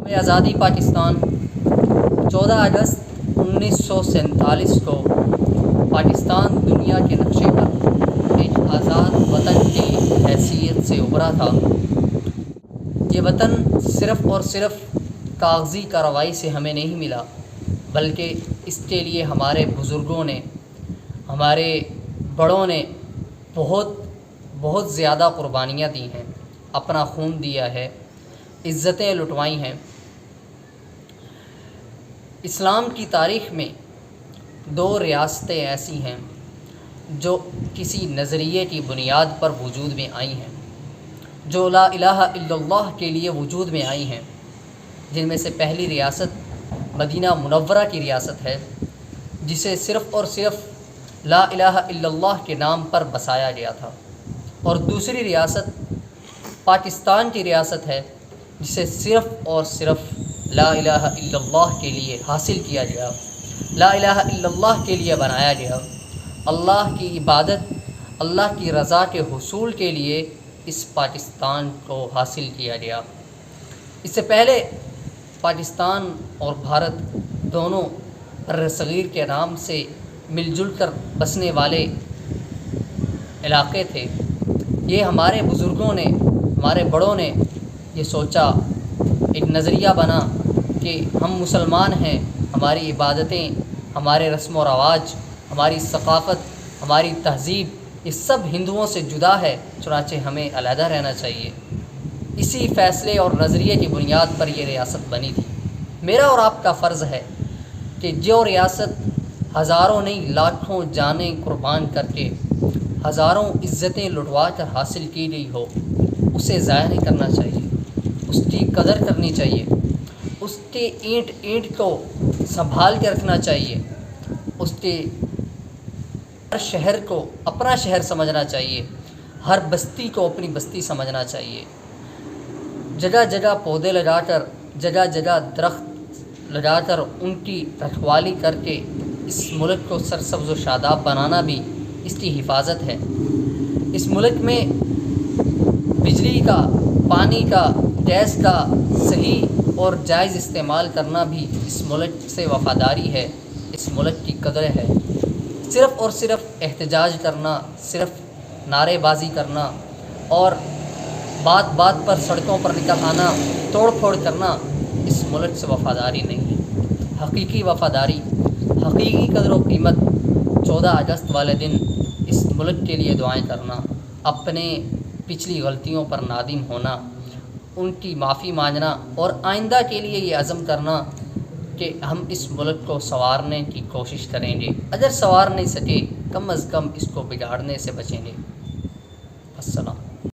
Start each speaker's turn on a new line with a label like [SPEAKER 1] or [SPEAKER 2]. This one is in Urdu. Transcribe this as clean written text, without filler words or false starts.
[SPEAKER 1] یوم آزادی پاکستان 14 اگست 1947 کو پاکستان دنیا کے نقشے پر ایک آزاد وطن کی حیثیت سے ابھرا تھا۔ یہ وطن صرف اور صرف کاغذی کارروائی سے ہمیں نہیں ملا، بلکہ اس کے لیے ہمارے بزرگوں نے، ہمارے بڑوں نے بہت زیادہ قربانیاں دی ہیں، اپنا خون دیا ہے، عزتیں لٹوائی ہیں۔ اسلام کی تاریخ میں 2 ریاستیں ایسی ہیں جو کسی نظریے کی بنیاد پر وجود میں آئی ہیں، جو لا الہ الا اللہ کے لیے وجود میں آئی ہیں، جن میں سے پہلی ریاست مدینہ منورہ کی ریاست ہے، جسے صرف اور صرف لا الہ الا اللہ کے نام پر بسایا گیا تھا، اور دوسری ریاست پاکستان کی ریاست ہے، جسے صرف اور صرف لا الہ الا اللہ کے لیے حاصل کیا گیا، لا الہ الا اللہ کے لیے بنایا گیا، اللہ کی عبادت، اللہ کی رضا کے حصول کے لیے اس پاکستان کو حاصل کیا گیا۔ اس سے پہلے پاکستان اور بھارت دونوں بر صغیر کے نام سے مل جل کر بسنے والے علاقے تھے۔ یہ ہمارے بزرگوں نے، ہمارے بڑوں نے یہ سوچا، ایک نظریہ بنا کہ ہم مسلمان ہیں، ہماری عبادتیں، ہمارے رسم و رواج، ہماری ثقافت، ہماری تہذیب، یہ سب ہندوؤں سے جدا ہے، چنانچہ ہمیں علیحدہ رہنا چاہیے۔ اسی فیصلے اور نظریے کی بنیاد پر یہ ریاست بنی تھی۔ میرا اور آپ کا فرض ہے کہ جو ریاست ہزاروں نہیں لاکھوں جانیں قربان کر کے، ہزاروں عزتیں لٹوا کر حاصل کی گئی ہو، اسے ضائع نہیں کرنا چاہیے، اس کی قدر کرنی چاہیے، اس کے اینٹ اینٹ کو سنبھال کے رکھنا چاہیے، اس کے ہر شہر کو اپنا شہر سمجھنا چاہیے، ہر بستی کو اپنی بستی سمجھنا چاہیے۔ جگہ جگہ پودے لگا کر، جگہ جگہ درخت لگا کر ان کی رکھوالی کر کے اس ملک کو سرسبز و شاداب بنانا بھی اس کی حفاظت ہے۔ اس ملک میں بجلی کا، پانی کا، گیس کا صحیح اور جائز استعمال کرنا بھی اس ملک سے وفاداری ہے، اس ملک کی قدر ہے۔ صرف اور صرف احتجاج کرنا، صرف نعرے بازی کرنا اور بات بات پر سڑکوں پر نکل آنا، توڑ پھوڑ کرنا اس ملک سے وفاداری نہیں ہے۔ حقیقی وفاداری، حقیقی قدر و قیمت 14 اگست والے دن اس ملک کے لیے دعائیں کرنا، اپنے پچھلی غلطیوں پر نادم ہونا، ان کی معافی مانگنا، اور آئندہ کے لیے یہ عزم کرنا کہ ہم اس ملک کو سنوارنے کی کوشش کریں گے، اگر سنوار نہیں سکے کم از کم اس کو بگاڑنے سے بچیں گے۔ السلام۔